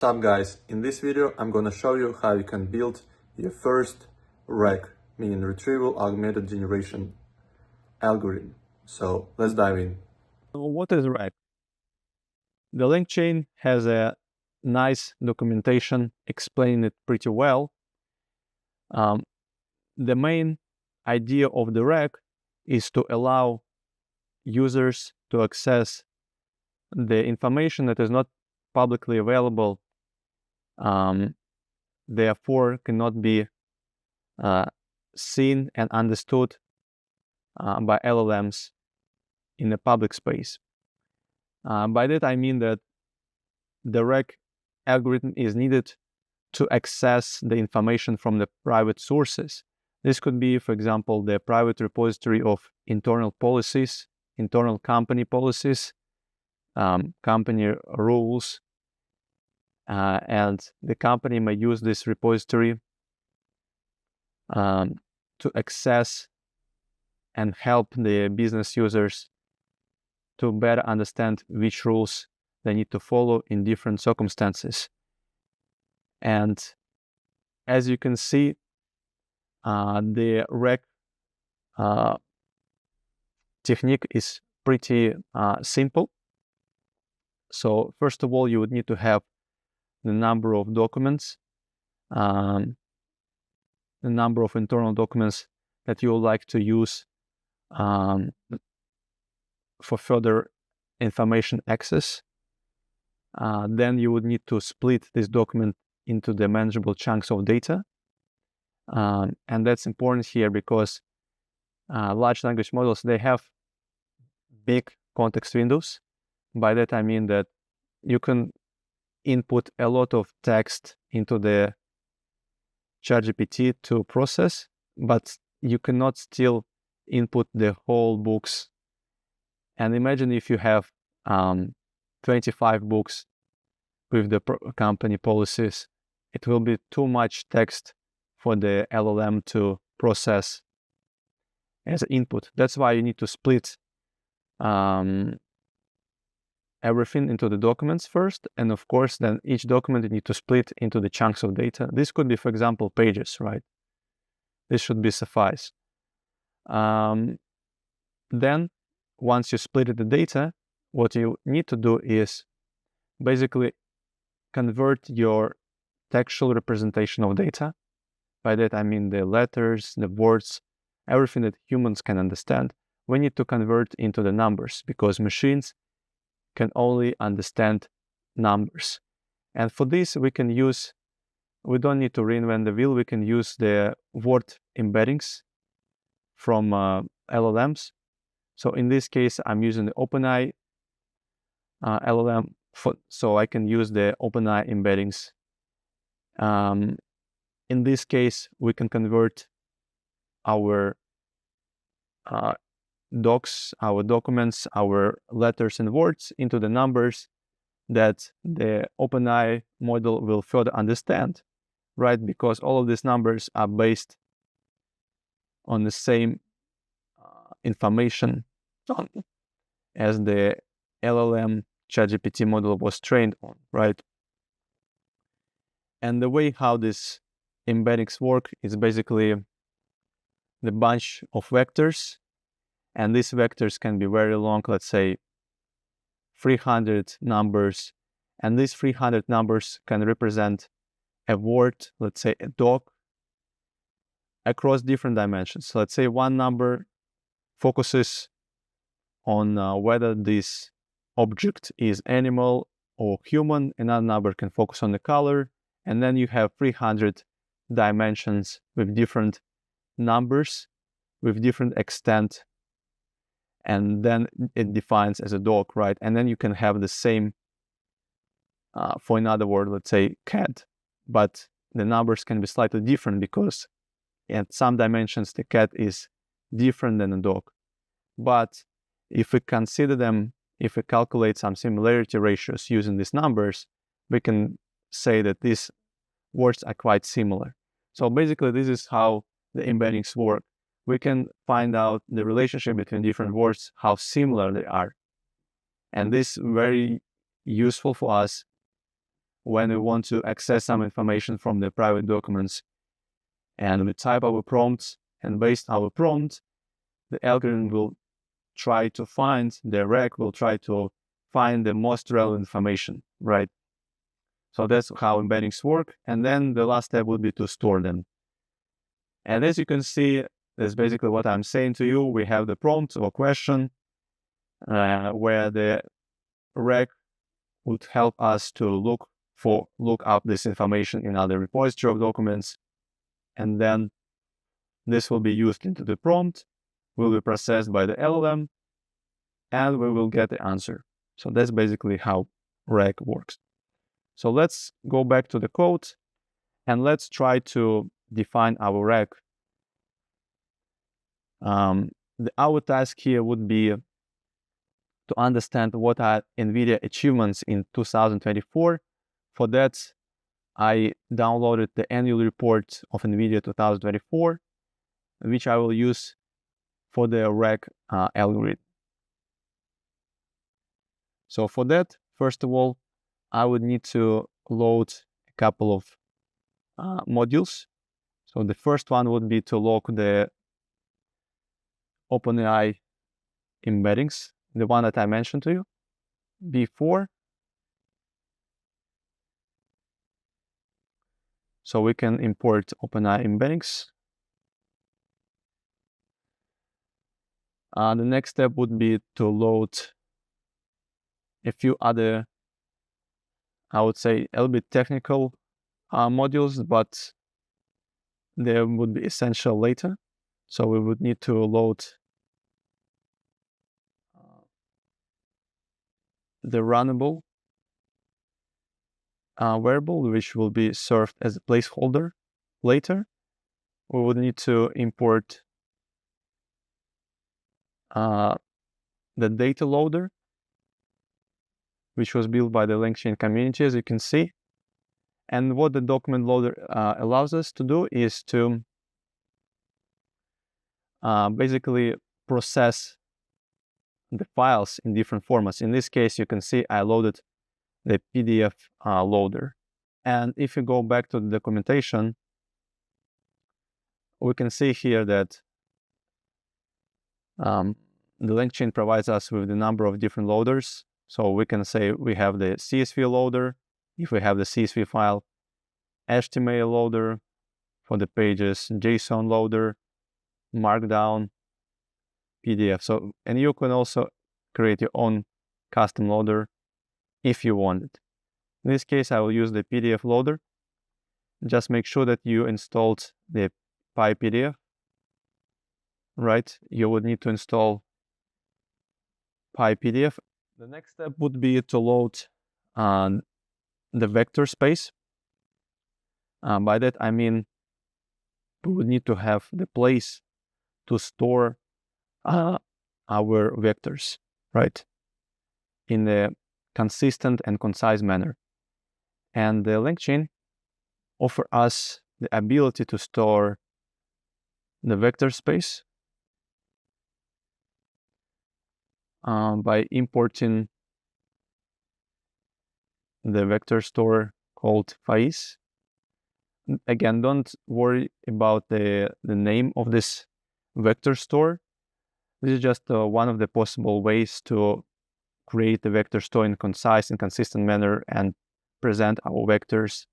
What's up guys, in this video I'm gonna show you how you can build your first RAG, meaning Retrieval Augmented Generation algorithm. So let's dive in. So what is RAG? The LangChain has a nice documentation explaining it pretty well. The main idea of the RAG is to allow users to access the information that is not publicly available, therefore cannot be seen and understood by LLMs in the public space. By that I mean that the RAG algorithm is needed to access the information from the private sources. This could be, for example, the private repository of internal policies, internal company policies, company rules, and the company may use this repository to access and help the business users to better understand which rules they need to follow in different circumstances. And as you can see, the RAG technique is pretty simple. So first of all, you would need to have the number of documents, the number of internal documents that you would like to use for further information access. Then you would need to split this document into the manageable chunks of data. And that's important here because large language models, they have big context windows. By that I mean that you can input a lot of text into the ChatGPT to process, but you cannot still input the whole books. And imagine if you have 25 books with the company policies, it will be too much text for the LLM to process as input. That's why you need to split everything into the documents first, and of course then each document you need to split into the chunks of data. This could be, for example, pages, right? This should be suffice. Then once you split the data, what you need to do is basically convert your textual representation of data. By that I mean the letters, the words, everything that humans can understand. We need to convert into the numbers because machines can only understand numbers. And for this we don't need to reinvent the wheel. We can use the word embeddings from LLMs. So in this case I'm using the OpenAI LLM, so I can use the OpenAI embeddings. In this case we can convert our docs, our documents, our letters and words into the numbers that the OpenAI model will further understand, right? Because all of these numbers are based on the same information as the LLM ChatGPT model was trained on, right? And the way how these embeddings work is basically the bunch of vectors, and these vectors can be very long, let's say 300 numbers, and these 300 numbers can represent a word, let's say a dog, across different dimensions. So let's say one number focuses on whether this object is animal or human, another number can focus on the color, and then you have 300 dimensions with different numbers, with different extent, and then it defines as a dog, right? And then you can have the same for another word, let's say cat, but the numbers can be slightly different because at some dimensions the cat is different than a dog. But if we consider them, if we calculate some similarity ratios using these numbers, we can say that these words are quite similar. So basically this is how the embeddings work. We can find out the relationship between different words, how similar they are. And this is very useful for us when we want to access some information from the private documents. And we type our prompts, and based on our prompt, the algorithm will try to find, the rec will try to find the most relevant information, right? So that's how embeddings work. And then the last step would be to store them. And as you can see, that's basically what I'm saying to you. We have the prompt or question where the rec would help us to look up this information in other repository of documents. And then this will be used into the prompt, will be processed by the LLM, and we will get the answer. So that's basically how rec works. So let's go back to the code and let's try to define our rec. Our task here would be to understand what are NVIDIA achievements in 2024. For that, I downloaded the annual report of NVIDIA 2024, which I will use for the rec algorithm. So for that, first of all, I would need to load a couple of modules. So the first one would be to load the OpenAI embeddings, the one that I mentioned to you before. So we can import OpenAI embeddings. The next step would be to load a few other, I would say, a little bit technical modules, but they would be essential later. So we would need to load the runnable variable, which will be served as a placeholder later. We would need to import the data loader, which was built by the Langchain community, as you can see. And what the document loader allows us to do is to basically process the files in different formats. In this case, you can see I loaded the PDF loader. And if you go back to the documentation, we can see here that the LangChain provides us with the number of different loaders. So we can say we have the CSV loader, if we have the CSV file, HTML loader for the pages, JSON loader, Markdown, PDF. So, and you can also create your own custom loader if you want it. In this case, I will use the PDF loader. Just make sure that you installed the pypdf, right? You would need to install pypdf. The next step would be to load the vector space. By that, I mean we would need to have the place to store our vectors, right, in a consistent and concise manner. And the LangChain offers us the ability to store the vector space by importing the vector store called faiss. Again, don't worry about the name of this vector store. This is just one of the possible ways to create the vector store in a concise and consistent manner and present our vectors.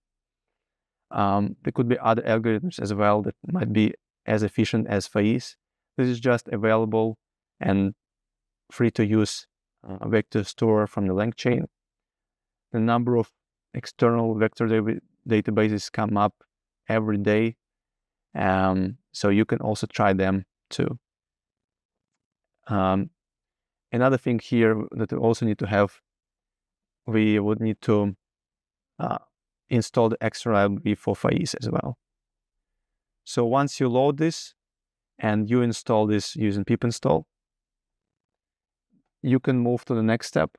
There could be other algorithms as well that might be as efficient as faiss. This is just available and free to use vector store from the LangChain. The number of external vector databases come up every day, so you can also try them too. Another thing here that we also need to have, we would need to install the extra library for faiss as well. So once you load this and you install this using pip install, you can move to the next step.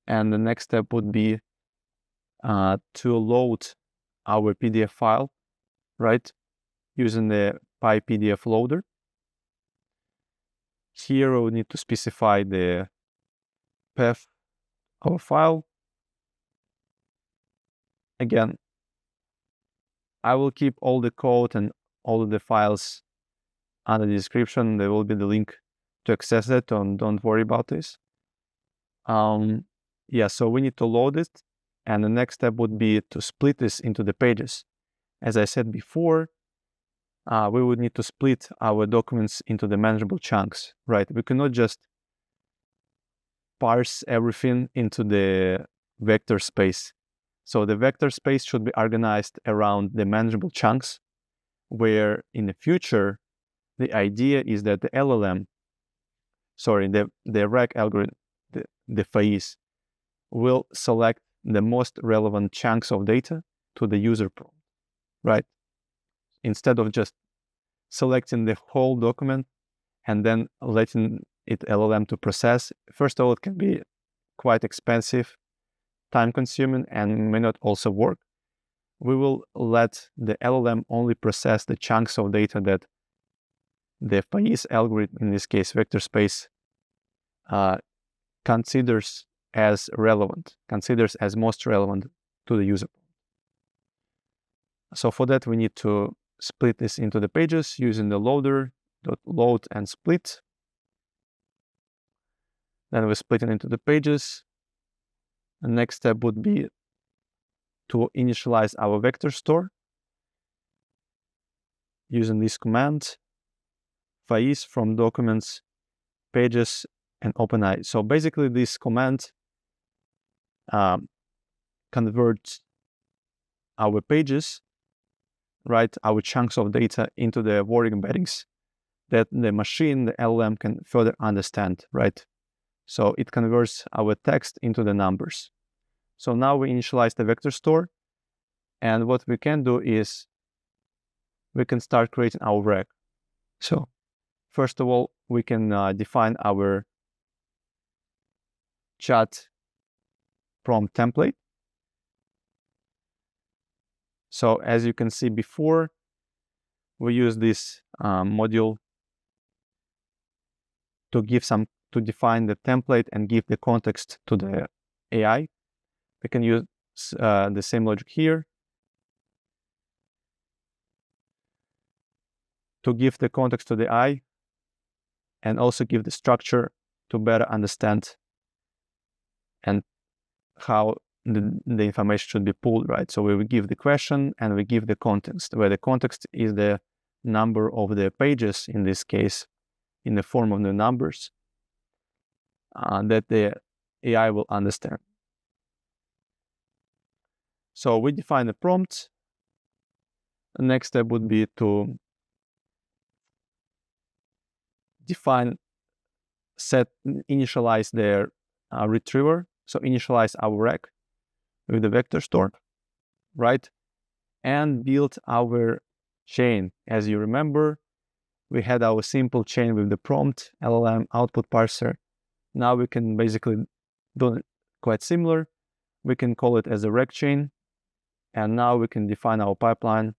And the next step would be to load our PDF file, right, using the pypdf loader. Here we need to specify the path of a file. again, I will keep all the code and all of the files under the description. There will be the link to access it, and don't worry about this. Yeah, so we need to load it, and the next step would be to split this into the pages. As I said before, we would need to split our documents into the manageable chunks, right? We cannot just parse everything into the vector space. So the vector space should be organized around the manageable chunks, where in the future, the idea is that the LLM, the RAG algorithm, the faiss, will select the most relevant chunks of data to the user prompt, right? Instead of just selecting the whole document and then letting it LLM to process. First of all, it can be quite expensive, time-consuming, and may not also work. We will let the LLM only process the chunks of data that the faiss algorithm, in this case vector space, considers as relevant, considers as most relevant to the user. So for that, we need to split this into the pages using the loader.load and split. Then we split it into the pages. The next step would be to initialize our vector store using this command, faiss from documents, pages, and openai. So basically this command converts our pages, right, our chunks of data into the word embeddings that the machine, the LLM, can further understand, right? So it converts our text into the numbers. So now we initialize the vector store, and what we can do is we can start creating our RAG. So first of all, we can define our chat prompt template. So as you can see before, we use this module to define the template and give the context to the AI. We can use the same logic here to give the context to the AI and also give the structure to better understand and how the information should be pulled, right? So we will give the question and we give the context, where the context is the number of the pages, in this case, in the form of the numbers that the AI will understand. So we define the prompt. The next step would be to initialize the retriever. So initialize our RAG with the vector store, right? And build our chain. As you remember, we had our simple chain with the prompt, LLM, output parser. Now we can basically do it quite similar. We can call it as a RAG chain. And now we can define our pipeline.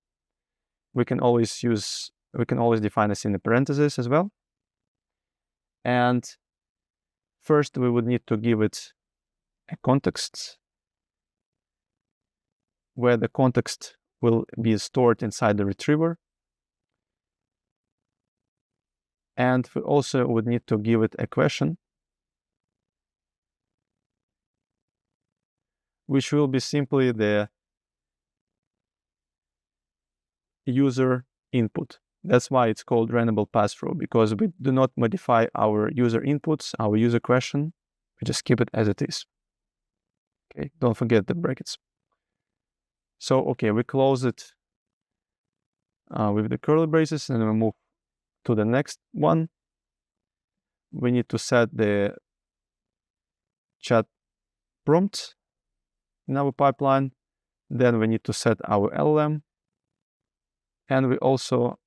We can always define this in the parentheses as well. And first we would need to give it a context, where the context will be stored inside the retriever. And we also would need to give it a question, which will be simply the user input. That's why it's called random pass-through, because we do not modify our user inputs, our user question. We just keep it as it is. Okay, don't forget the brackets. So, okay, we close it with the curly braces, and we move to the next one. We need to set the chat prompt in our pipeline. Then we need to set our LLM. And we also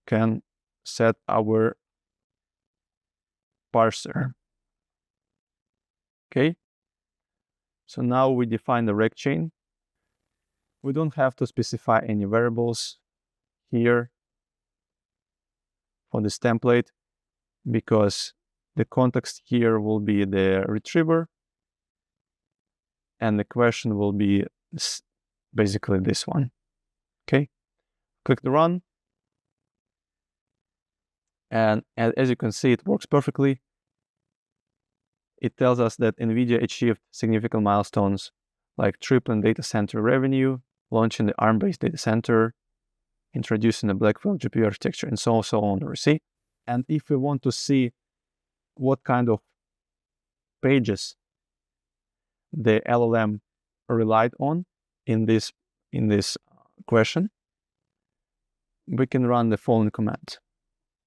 can set our parser. Okay. So now we define the RAG chain. We don't have to specify any variables here for this template, because the context here will be the retriever and the question will be basically this one. Okay, click the run. And as you can see, it works perfectly. It tells us that NVIDIA achieved significant milestones like tripling data center revenue, launching the ARM-based data center, introducing the Blackwell GPU architecture, and so on, you see. And if we want to see what kind of pages the LLM relied on in this question, we can run the following command.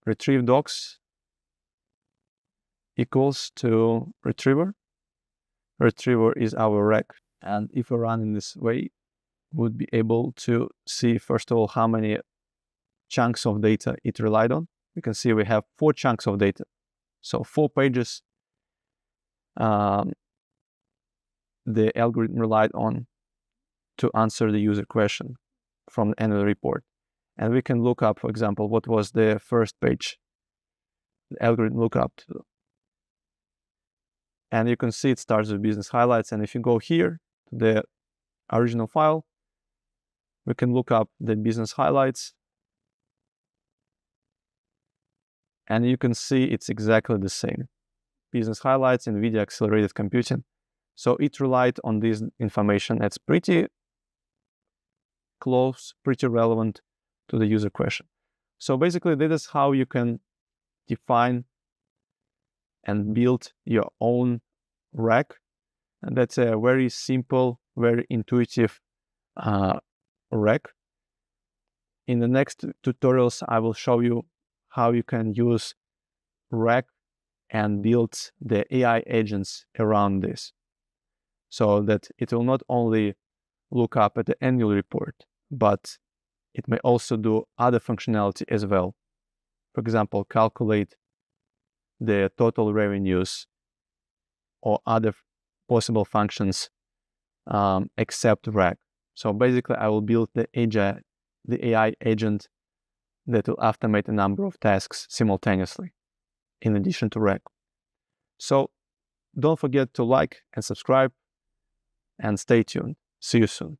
Retrieve docs equals to retriever. Retriever is our rec. And if we run in this way, would be able to see, first of all, how many chunks of data it relied on. You can see we have 4 chunks of data. So 4 pages the algorithm relied on to answer the user question from the annual report. And we can look up, for example, what was the first page the algorithm looked up to. And you can see it starts with business highlights. And if you go here to the original file, we can look up the business highlights. And you can see it's exactly the same. Business highlights, NVIDIA accelerated computing. So it relied on this information that's pretty close, pretty relevant to the user question. So basically, this is how you can define and build your own rack. And that's a very simple, very intuitive rack. In the next tutorials, I will show you how you can use rack and build the AI agents around this, so that it will not only look up at the annual report, but it may also do other functionality as well. For example, calculate the total revenues or other possible functions except rack. So basically, I will build the AI agent that will automate a number of tasks simultaneously in addition to rack. So don't forget to like and subscribe and stay tuned. See you soon.